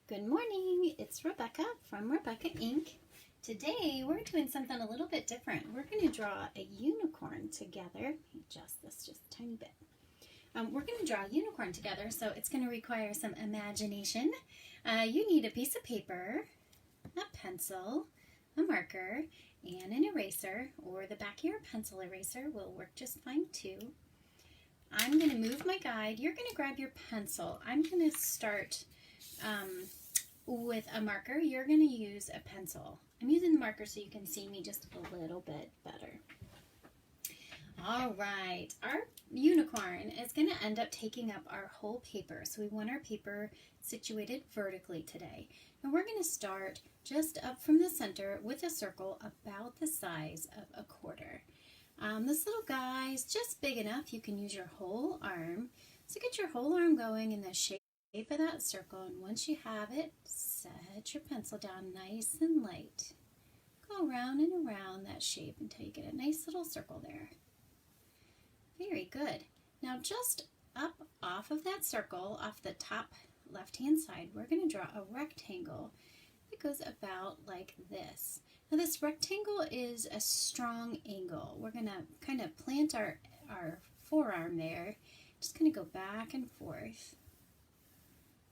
Good morning, it's Rebecca from Rebecca Inc. Today we're doing something a little bit different. We're going to draw a unicorn together. Let me adjust this just a tiny bit. We're going to draw a unicorn together, so it's going to require some imagination. You need a piece of paper, a pencil, a marker, and an eraser, or the back of your pencil eraser will work just fine too. I'm going to move my guide. You're going to grab your pencil. I'm going to start with a marker. You're going to use a pencil. I'm using the marker so you can see me just a little bit better. All right, our unicorn is going to end up taking up our whole paper. So we want our paper situated vertically today. And we're going to start just up from the center with a circle about the size of a quarter. This little guy is just big enough you can use your whole arm. So get your whole arm going in the shape of that circle, and once you have it, set your pencil down nice and light. Go around and around that shape until you get a nice little circle there. Very good. Now just up off of that circle, off the top left-hand side, we're going to draw a rectangle that goes about like this. Now this rectangle is a strong angle. We're going to kind of plant our forearm there. Just going to go back and forth.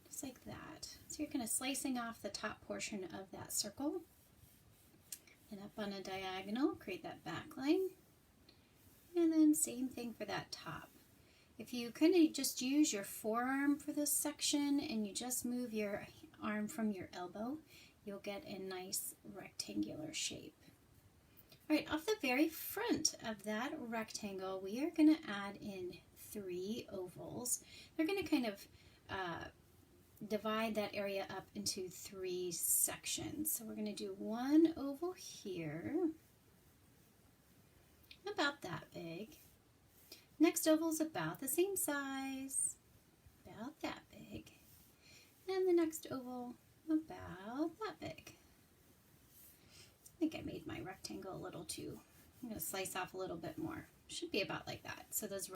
Just like that. So you're kind of slicing off the top portion of that circle. And up on a diagonal, create that back line. And then same thing for that top. If you kind of just use your forearm for this section and you just move your arm from your elbow, you'll get a nice rectangular shape. All right, off the very front of that rectangle, we are going to add in 3 ovals. They're going to kind of divide that area up into 3 sections. So we're going to do 1 oval here, about that big. Next oval is about the same size, about that big. And the next oval about that big. I think I made my rectangle a little too. I'm going to slice off a little bit more. Should be about like that. So those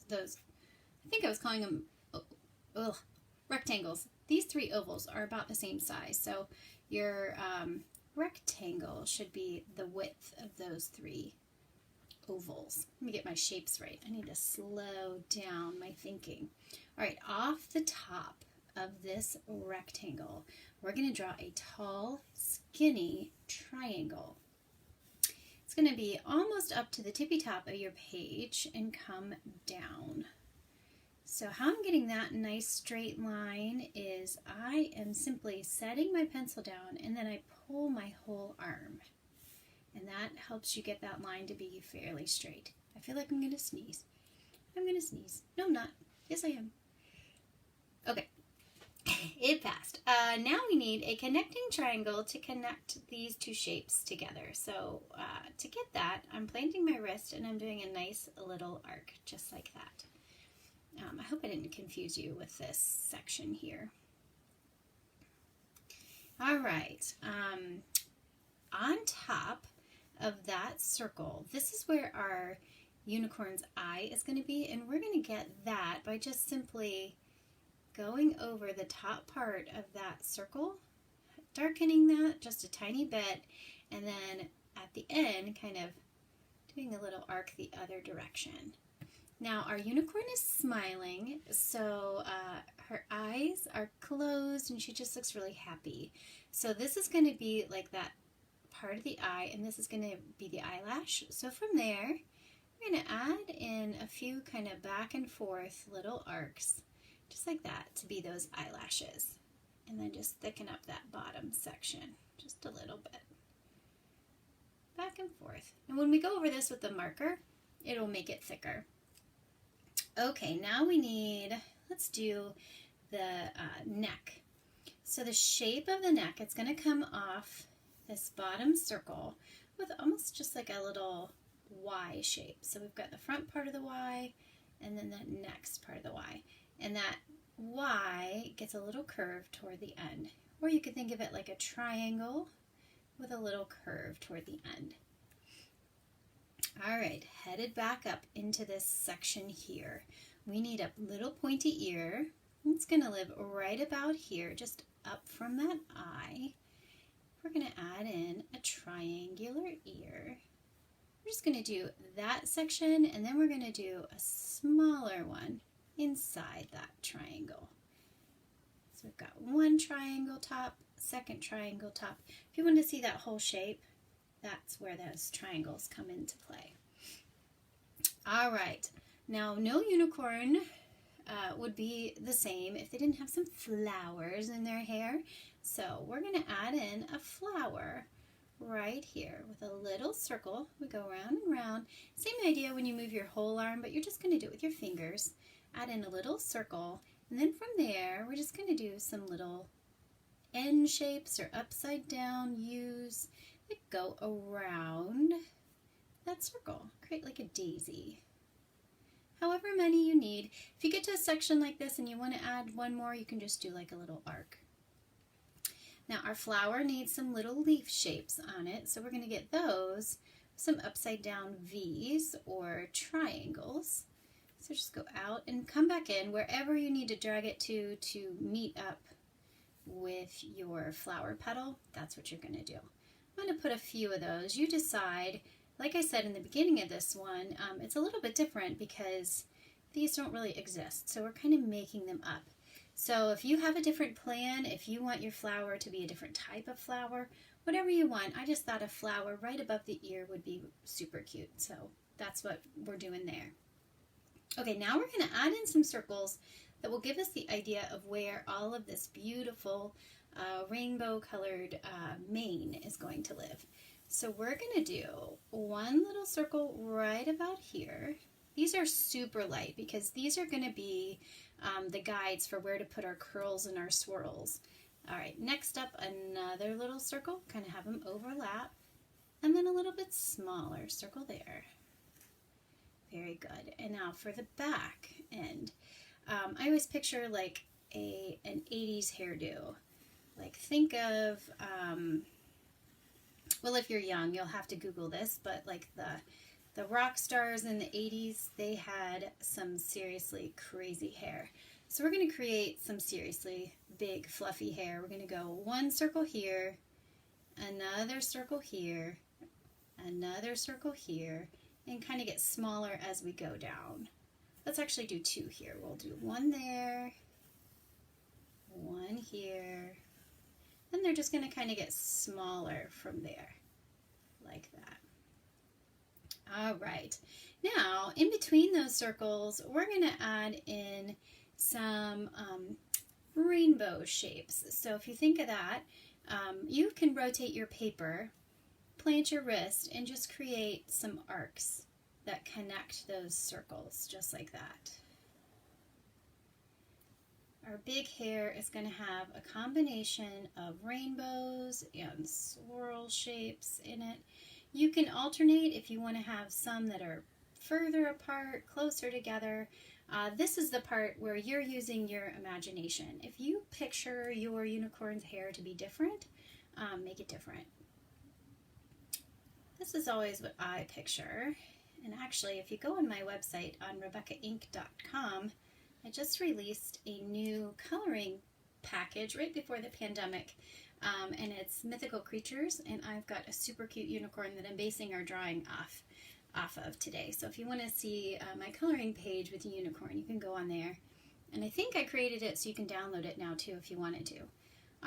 I think I was calling them rectangles. These 3 ovals are about the same size. So your rectangle should be the width of those 3 ovals. Let me get my shapes right. I need to slow down my thinking. All right, off the top of this rectangle, we're going to draw a tall, skinny triangle. It's going to be almost up to the tippy top of your page and come down. So how I'm getting that nice straight line is I am simply setting my pencil down and then I pull my whole arm. And that helps you get that line to be fairly straight. I feel like I'm going to sneeze. I'm going to sneeze. No, I'm not. Yes, I am. Okay. It passed. Now we need a connecting triangle to connect these 2 shapes together. So to get that, I'm planting my wrist and I'm doing a nice little arc, just like that. I hope I didn't confuse you with this section here. All right. On top of that circle, this is where our unicorn's eye is going to be, and we're going to get that by just simply going over the top part of that circle, darkening that just a tiny bit, and then at the end kind of doing a little arc the other direction. Now our unicorn is smiling, so her eyes are closed and she just looks really happy. So this is going to be like that part of the eye, and this is going to be the eyelash. So from there, we're going to add in a few kind of back and forth little arcs, just like that, to be those eyelashes. And then just thicken up that bottom section just a little bit. Back and forth. And when we go over this with the marker, it'll make it thicker. Okay, now we need, let's do the neck. So the shape of the neck, it's going to come off this bottom circle with almost just like a little Y shape. So we've got the front part of the Y and then the next part of the Y. And that Y gets a little curve toward the end. Or you could think of it like a triangle with a little curve toward the end. All right, headed back up into this section here. We need a little pointy ear. It's going to live right about here, just up from that eye, we're going to add in a triangular ear. We're just going to do that section, and then we're going to do a smaller one inside that triangle. So we've got one triangle top, second triangle top. If you want to see that whole shape, that's where those triangles come into play. All right, now no unicorn would be the same if they didn't have some flowers in their hair. So we're going to add in a flower right here with a little circle. We go round and round. Same idea when you move your whole arm, but you're just going to do it with your fingers. Add in a little circle, and then from there we're just going to do some little N shapes or upside down U's that go around that circle. Create like a daisy. However many you need. If you get to a section like this and you want to add one more, you can just do like a little arc. Now our flower needs some little leaf shapes on it, so we're going to get those, some upside down V's or triangles. So just go out and come back in wherever you need to drag it to meet up with your flower petal. That's what you're going to do. I'm going to put a few of those. You decide. Like I said in the beginning of this one, it's a little bit different because these don't really exist, so we're kind of making them up. So if you have a different plan, if you want your flower to be a different type of flower, whatever you want, I just thought a flower right above the ear would be super cute, so that's what we're doing there. Okay, now we're going to add in some circles that will give us the idea of where all of this beautiful rainbow colored mane is going to live. So we're going to do one little circle right about here. These are super light because these are going to be the guides for where to put our curls and our swirls. All right, next up, another little circle, kind of have them overlap, and then a little bit smaller circle there. Very good. And now for the back end, I always picture like an 80s hairdo. Like think of, well, if you're young, you'll have to Google this, but like the rock stars in the 80s, they had some seriously crazy hair. So we're going to create some seriously big fluffy hair. We're going to go one circle here, another circle here, another circle here, and kind of get smaller as we go down. Let's actually do two here. We'll do one there, one here, and they're just going to kind of get smaller from there, like that. All right, now in between those circles, we're going to add in some rainbow shapes. So if you think of that, you can rotate your paper, plant your wrist, and just create some arcs that connect those circles, just like that. Our big hair is going to have a combination of rainbows and swirl shapes in it. You can alternate if you want to have some that are further apart, closer together. This is the part where you're using your imagination. If you picture your unicorn's hair to be different, make it different. This is always what I picture. And actually, if you go on my website on RebeccaInk.com, I just released a new coloring package right before the pandemic, and it's mythical creatures, and I've got a super cute unicorn that I'm basing our drawing off of today. So if you want to see my coloring page with the unicorn, you can go on there. And I think I created it so you can download it now too if you wanted to.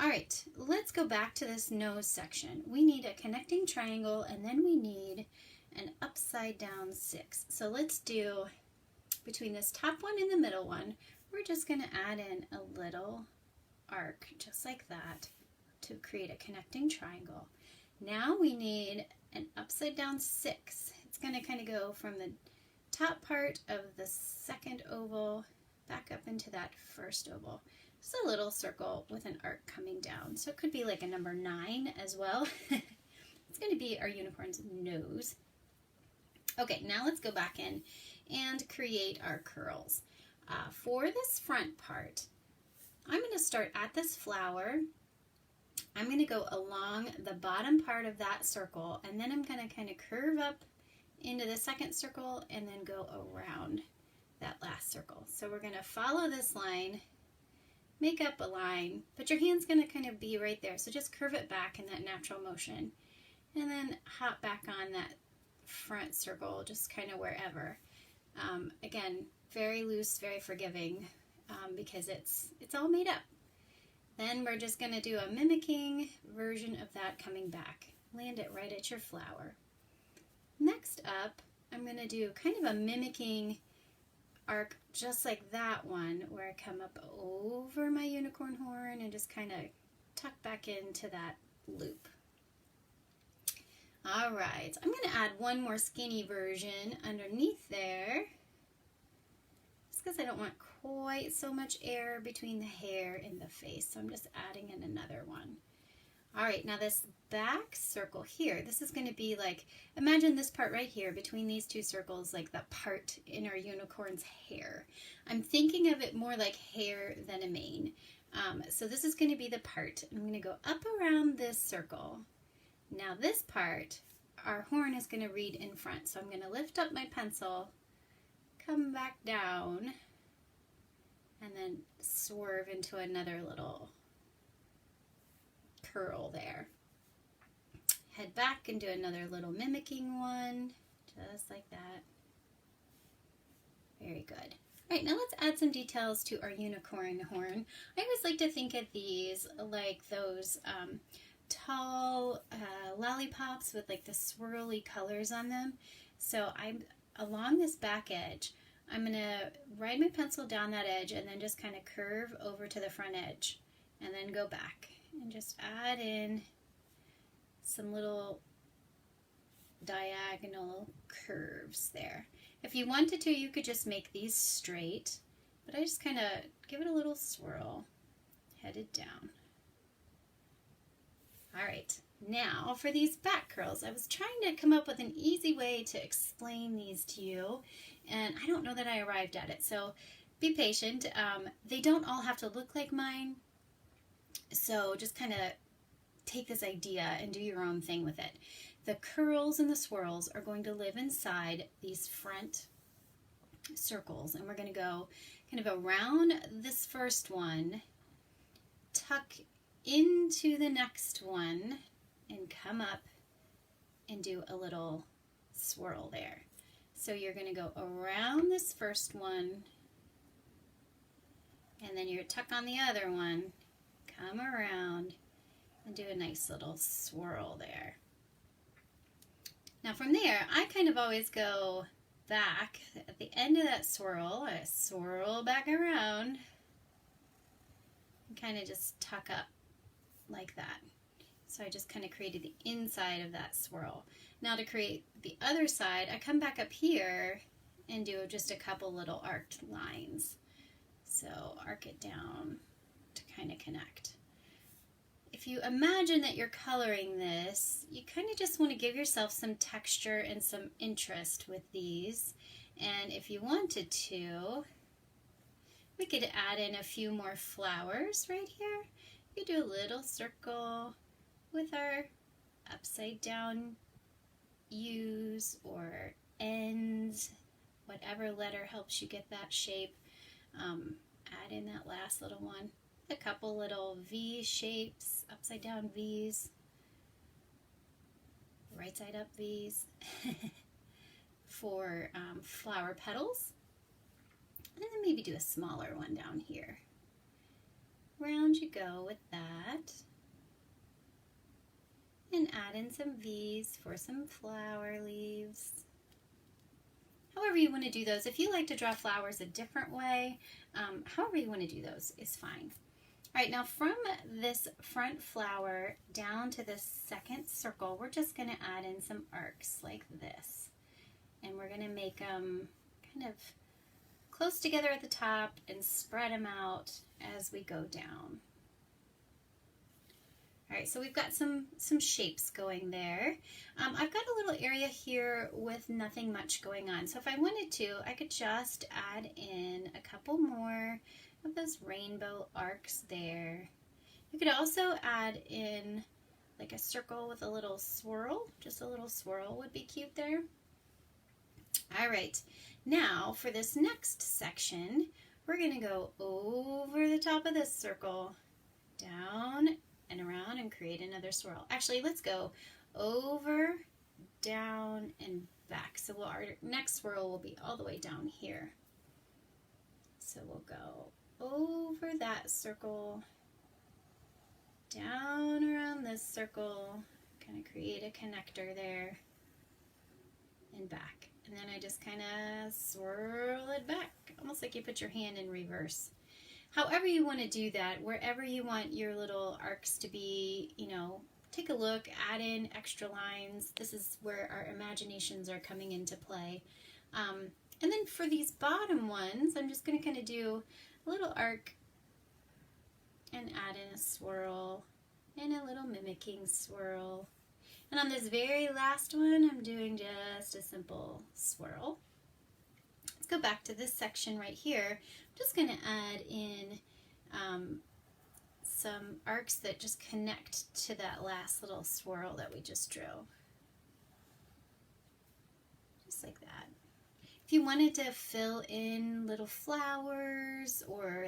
All right, let's go back to this nose section. We need a connecting triangle, and then we need an upside down 6. So let's do, between this top one and the middle one, we're just going to add in a little arc, just like that, to create a connecting triangle. Now we need an upside down 6. It's going to kind of go from the top part of the second oval back up into that first oval. Just a little circle with an arc coming down. So it could be like a number 9 as well. It's going to be our unicorn's nose. Okay, now let's go back in and create our curls. For this front part, I'm going to start at this flower. I'm going to go along the bottom part of that circle, and then I'm going to kind of curve up into the second circle and then go around that last circle. So we're going to follow this line make up a line, but your hand's going to kind of be right there. So just curve it back in that natural motion. And then hop back on that front circle, just kind of wherever. Again, very loose, very forgiving, because it's all made up. Then we're just going to do a mimicking version of that coming back. Land it right at your flower. Next up, I'm going to do kind of a mimicking arc just like that one, where I come up over my unicorn horn and just kind of tuck back into that loop. All right, so I'm going to add one more skinny version underneath there, just because I don't want quite so much air between the hair and the face, so I'm just adding in another one. All right, now this back circle here, this is going to be like, imagine this part right here between these two circles, like the part in our unicorn's hair. I'm thinking of it more like hair than a mane. So this is going to be the part. I'm going to go up around this circle. Now this part, our horn is going to read in front. So I'm going to lift up my pencil, come back down, and then swerve into another little curl there. Head back and do another little mimicking one, just like that. Very good. All right, now let's add some details to our unicorn horn. I always like to think of these like those tall lollipops with like the swirly colors on them. So I'm along this back edge, I'm going to ride my pencil down that edge and then just kind of curve over to the front edge and then go back and just add in some little diagonal curves there. If you wanted to, you could just make these straight, but I just kind of give it a little swirl, headed down. All right, now for these back curls, I was trying to come up with an easy way to explain these to you, and I don't know that I arrived at it, so be patient. They don't all have to look like mine, so just kind of take this idea and do your own thing with it. The curls and the swirls are going to live inside these front circles, and we're going to go kind of around this first one, tuck into the next one, and come up and do a little swirl there. So you're going to go around this first one, and then you're tuck on the other one, come around, and do a nice little swirl there. Now from there, I kind of always go back at the end of that swirl. I swirl back around and kind of just tuck up like that. So I just kind of created the inside of that swirl. Now to create the other side, I come back up here and do just a couple little arced lines. So arc it down to kind of connect. If you imagine that you're coloring this, you kind of just want to give yourself some texture and some interest with these. And if you wanted to, we could add in a few more flowers right here. You could do a little circle with our upside down U's or N's, whatever letter helps you get that shape. Add in that last little one. A couple little V shapes, upside down V's, right side up V's for flower petals. And then maybe do a smaller one down here. Round you go with that. And add in some V's for some flower leaves. However you want to do those. If you like to draw flowers a different way, however you want to do those is fine. All right, now from this front flower down to this second circle, we're just going to add in some arcs like this. And we're going to make them kind of close together at the top and spread them out as we go down. All right, so we've got some shapes going there. I've got a little area here with nothing much going on. So if I wanted to, I could just add in a couple more of those rainbow arcs there. You could also add in like a circle with a little swirl. Just a little swirl would be cute there. All right, now for this next section, we're going to go over the top of this circle, down and around, and create another swirl. Actually, let's go over, down, and back. So our next swirl will be all the way down here. So we'll go over that circle, down around this circle, kind of create a connector there, and back. And then I just kind of swirl it back, almost like you put your hand in reverse. However you want to do that, wherever you want your little arcs to be, you know, take a look, add in extra lines. This is where our imaginations are coming into play. And then for these bottom ones, I'm just going to kind of do a little arc and add in a swirl and a little mimicking swirl. And on this very last one, I'm doing just a simple swirl. Let's go back to this section right here. I'm just going to add in some arcs that just connect to that last little swirl that we just drew. Just like that. If you wanted to fill in little flowers or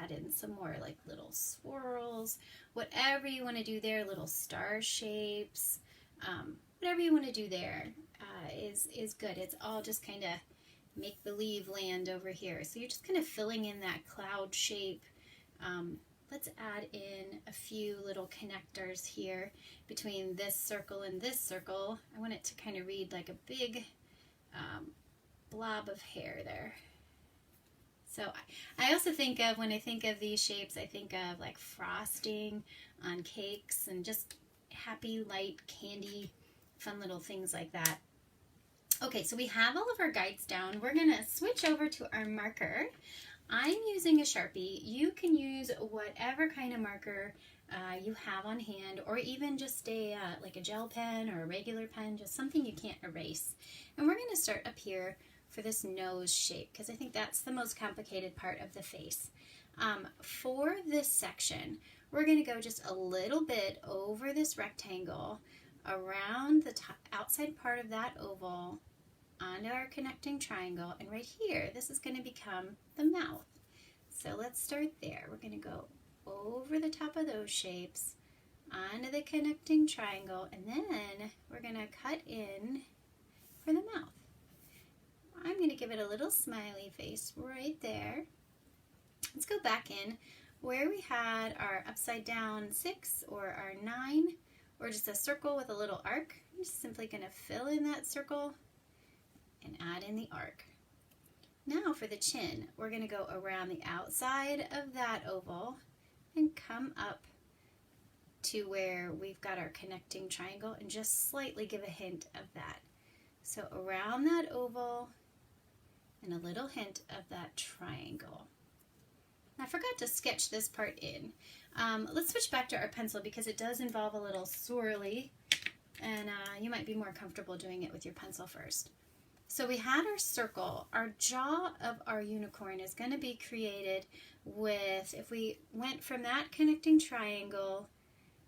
add in some more like little swirls, whatever you want to do there, little star shapes, whatever you want to do there is good. It's all just kind of make-believe land over here. So you're just kind of filling in that cloud shape. Let's add in a few little connectors here between this circle and this circle. I want it to kind of read like a big blob of hair there. So I also think of, when I think of these shapes, I think of like frosting on cakes and just happy, light, candy, fun little things like that. Okay, so we have all of our guides down. We're going to switch over to our marker. I'm using a Sharpie. You can use whatever kind of marker you have on hand, or even just like a gel pen or a regular pen, just something you can't erase. And we're going to start up here for this nose shape, because I think that's the most complicated part of the face. For this section, we're going to go just a little bit over this rectangle, around the outside part of that oval, onto our connecting triangle, and right here, this is going to become the mouth. So let's start there. We're going to go over the top of those shapes, onto the connecting triangle, and then we're going to cut in for the mouth. I'm going to give it a little smiley face right there. Let's go back in where we had our upside down 6 or our 9, or just a circle with a little arc. I'm just simply going to fill in that circle and add in the arc. Now for the chin, we're going to go around the outside of that oval and come up to where we've got our connecting triangle, and just slightly give a hint of that. So around that oval and a little hint of that triangle. I forgot to sketch this part in. Let's switch back to our pencil because it does involve a little swirly, and you might be more comfortable doing it with your pencil first. So we had our circle. Our jaw of our unicorn is going to be created with, if we went from that connecting triangle,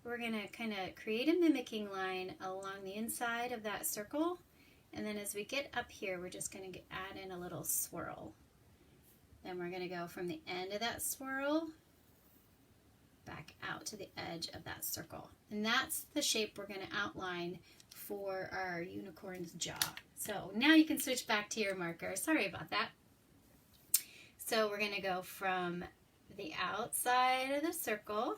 we're going to kind of create a mimicking line along the inside of that circle. And then as we get up here, we're just going to add in a little swirl. Then we're going to go from the end of that swirl back out to the edge of that circle. And that's the shape we're going to outline for our unicorn's jaw. So now you can switch back to your marker. Sorry about that. So we're going to go from the outside of the circle,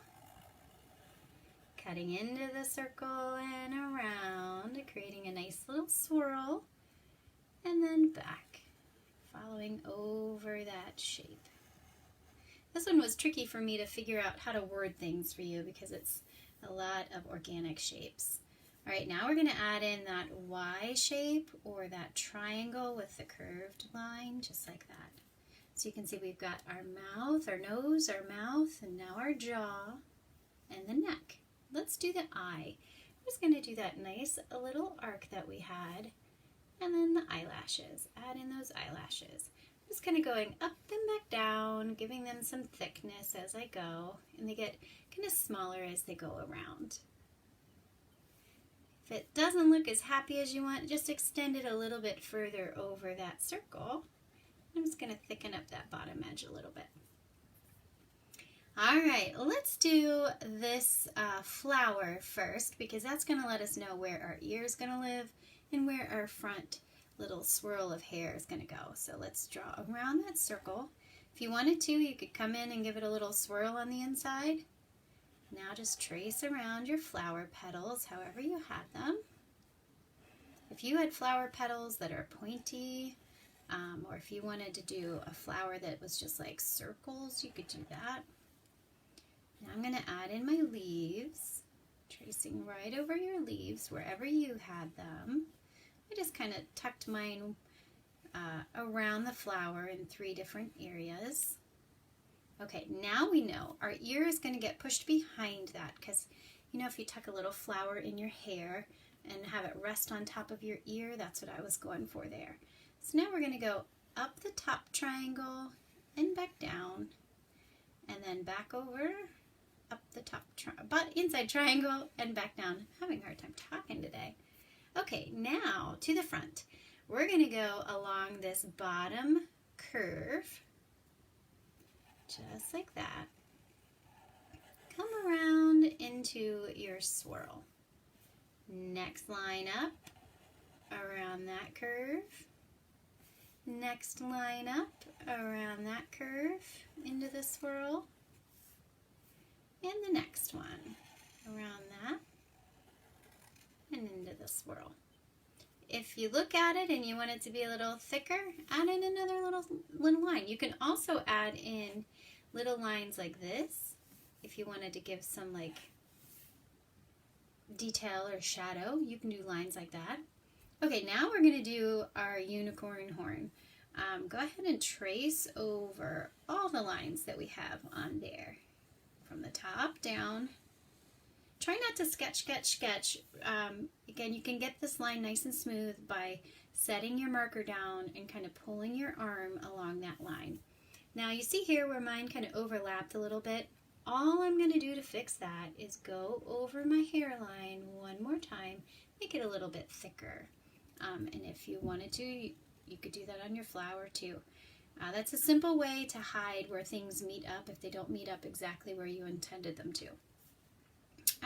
cutting into the circle and around, creating a nice little swirl, and then back, following over that shape. This one was tricky for me to figure out how to word things for you because it's a lot of organic shapes. All right, now we're going to add in that Y shape or that triangle with the curved line, just like that. So you can see we've got our mouth, our nose, our mouth, and now our jaw and the neck. Let's do the eye. I'm just going to do that nice little arc that we had, and then the eyelashes. Add in those eyelashes. I'm just kind of going up and back down, giving them some thickness as I go, and they get kind of smaller as they go around. If it doesn't look as happy as you want, just extend it a little bit further over that circle. I'm just going to thicken up that bottom edge a little bit. All right, let's do this flower first, because that's going to let us know where our ear is going to live and where our front little swirl of hair is going to go. So let's draw around that circle. If you wanted to, you could come in and give it a little swirl on the inside. Now just trace around your flower petals however you had them. If you had flower petals that are pointy, or if you wanted to do a flower that was just like circles, you could do that. Now I'm going to add in my leaves, tracing right over your leaves wherever you had them. I just kind of tucked mine around the flower in 3 different areas. Okay, now we know our ear is going to get pushed behind that, because you know, if you tuck a little flower in your hair and have it rest on top of your ear, that's what I was going for there. So now we're going to go up the top triangle and back down, and then back over, up the top inside triangle and back down. I'm having a hard time talking today. Okay, now to the front. We're going to go along this bottom curve, just like that. Come around into your swirl. Next line up around that curve. Next line up around that curve into the swirl. And the next one around that and into the swirl. If you look at it and you want it to be a little thicker, add in another little line. You can also add in little lines like this if you wanted to give some like detail or shadow. You can do lines like that. Okay, now we're going to do our unicorn horn. Go ahead and trace over all the lines that we have on there from the top down. Try not to sketch. Again, you can get this line nice and smooth by setting your marker down and kind of pulling your arm along that line. Now you see here where mine kind of overlapped a little bit. All I'm going to do to fix that is go over my hairline one more time, make it a little bit thicker. And if you wanted to, you could do that on your flower too. That's a simple way to hide where things meet up if they don't meet up exactly where you intended them to.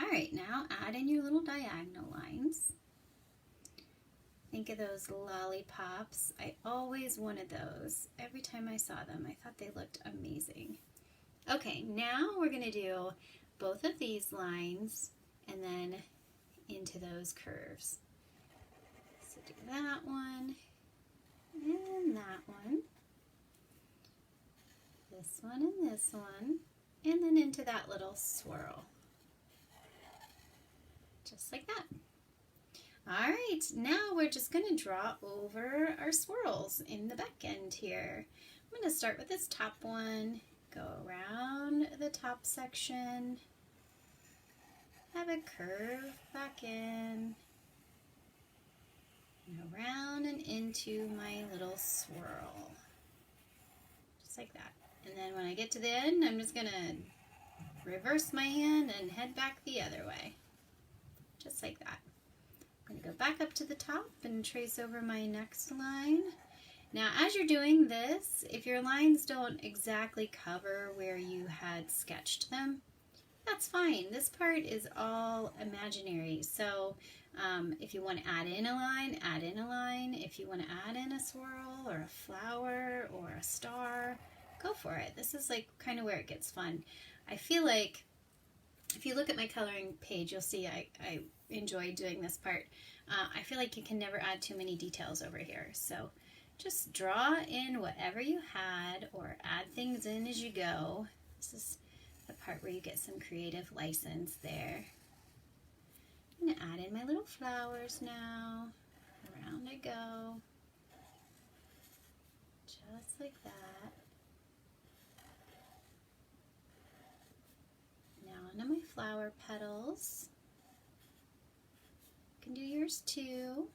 Alright, now add in your little diagonal lines. Think of those lollipops. I always wanted those. Every time I saw them, I thought they looked amazing. Okay, now we're going to do both of these lines and then into those curves. So do that one and that one. This one and this one. And then into that little swirl. Just like that. Alright, now we're just going to draw over our swirls in the back end here. I'm going to start with this top one, go around the top section, have a curve back in, and around and into my little swirl. Just like that. And then when I get to the end, I'm just going to reverse my hand and head back the other way. Just like that. I'm going to go back up to the top and trace over my next line. Now as you're doing this, if your lines don't exactly cover where you had sketched them, that's fine. This part is all imaginary. So if you want to add in a line, add in a line. If you want to add in a swirl or a flower or a star, go for it. This is like kind of where it gets fun. I feel like if you look at my coloring page, you'll see I enjoy doing this part. I feel like you can never add too many details over here. So just draw in whatever you had or add things in as you go. This is the part where you get some creative license there. I'm going to add in my little flowers now. Around I go. Just like that. Now onto my flower petals. You can do yours too.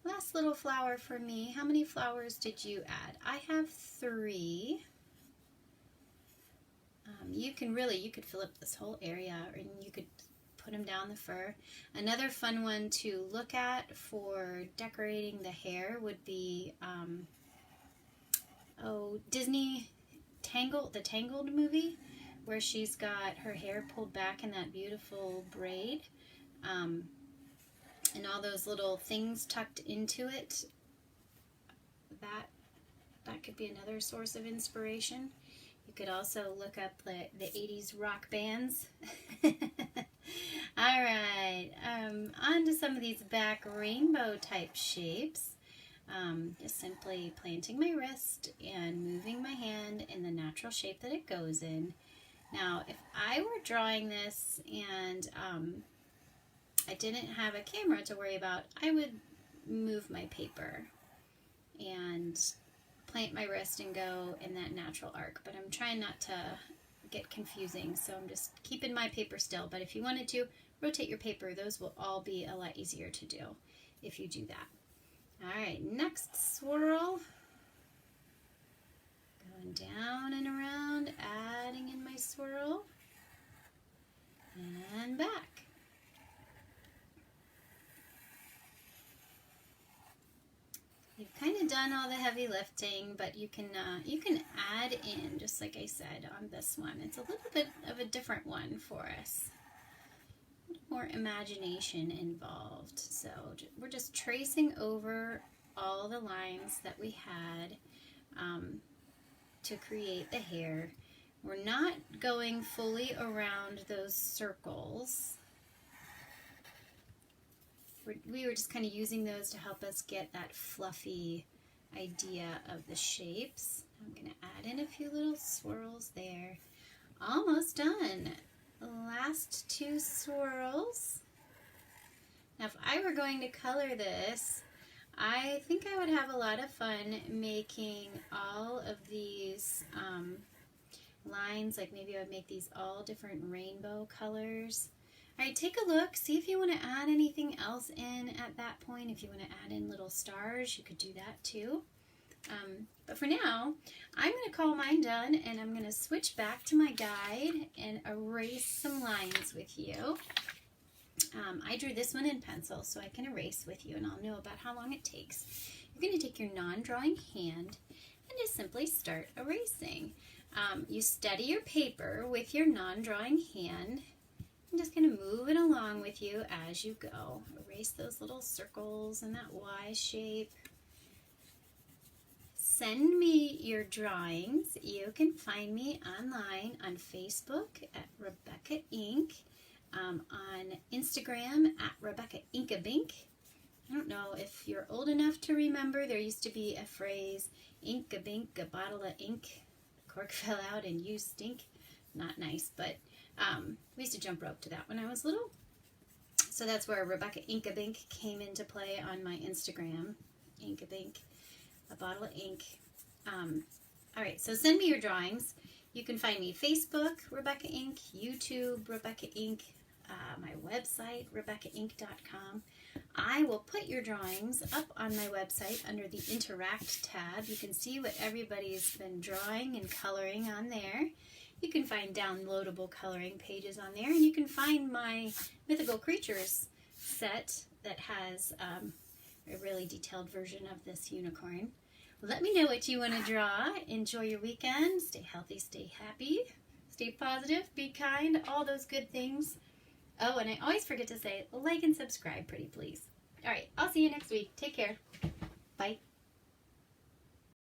Last little flower for me. How many flowers did you add? I have 3. You could fill up this whole area, and you could put them down the fur. Another fun one to look at for decorating the hair would be Disney the Tangled movie, where she's got her hair pulled back in that beautiful braid, and all those little things tucked into it. That could be another source of inspiration. You could also look up the 80s rock bands. All right, on to some of these back rainbow type shapes. Just simply planting my wrist and moving my hand in the natural shape that it goes in. Now, if I were drawing this and I didn't have a camera to worry about, I would move my paper and plant my wrist and go in that natural arc. But I'm trying not to get confusing, so I'm just keeping my paper still. But if you wanted to rotate your paper, those will all be a lot easier to do if you do that. All right, next swirl. Going down and around, adding in my swirl, and back. You've kind of done all the heavy lifting, but you can add in, just like I said on this one. It's a little bit of a different one for us. More imagination involved. So we're just tracing over all the lines that we had to create the hair. We're not going fully around those circles. We were just kind of using those to help us get that fluffy idea of the shapes. I'm going to add in a few little swirls there. Almost done. Last two swirls. Now, if I were going to color this, I think I would have a lot of fun making all of these lines, like maybe I would make these all different rainbow colors. All right, take a look, see if you want to add anything else in at that point. If you want to add in little stars, you could do that too. But for now, I'm going to call mine done, and I'm going to switch back to my guide and erase some lines with you. I drew this one in pencil, so I can erase with you, and I'll know about how long it takes. You're going to take your non-drawing hand and just simply start erasing. You steady your paper with your non-drawing hand. I'm just going to move it along with you as you go. Erase those little circles and that Y shape. Send me your drawings. You can find me online on Facebook at Rebecca Ink, on Instagram at Rebecca Inkabink. I don't know if you're old enough to remember, there used to be a phrase, Inkabink, a bottle of ink, the cork fell out and you stink. Not nice, but we used to jump rope to that when I was little. So that's where Rebecca Inkabink came into play on my Instagram. Inkabink, a bottle of ink. All right, so send me your drawings. You can find me Facebook, Rebecca Ink, YouTube, Rebecca Ink, my website, RebeccaInk.com. I will put your drawings up on my website under the Interact tab. You can see what everybody's been drawing and coloring on there. You can find downloadable coloring pages on there, and you can find my Mythical Creatures set that has a really detailed version of this unicorn. Let me know what you want to draw. Enjoy your weekend. Stay healthy, stay happy, stay positive, be kind, all those good things. Oh, and I always forget to say, like and subscribe, pretty please. All right, I'll see you next week. Take care. Bye.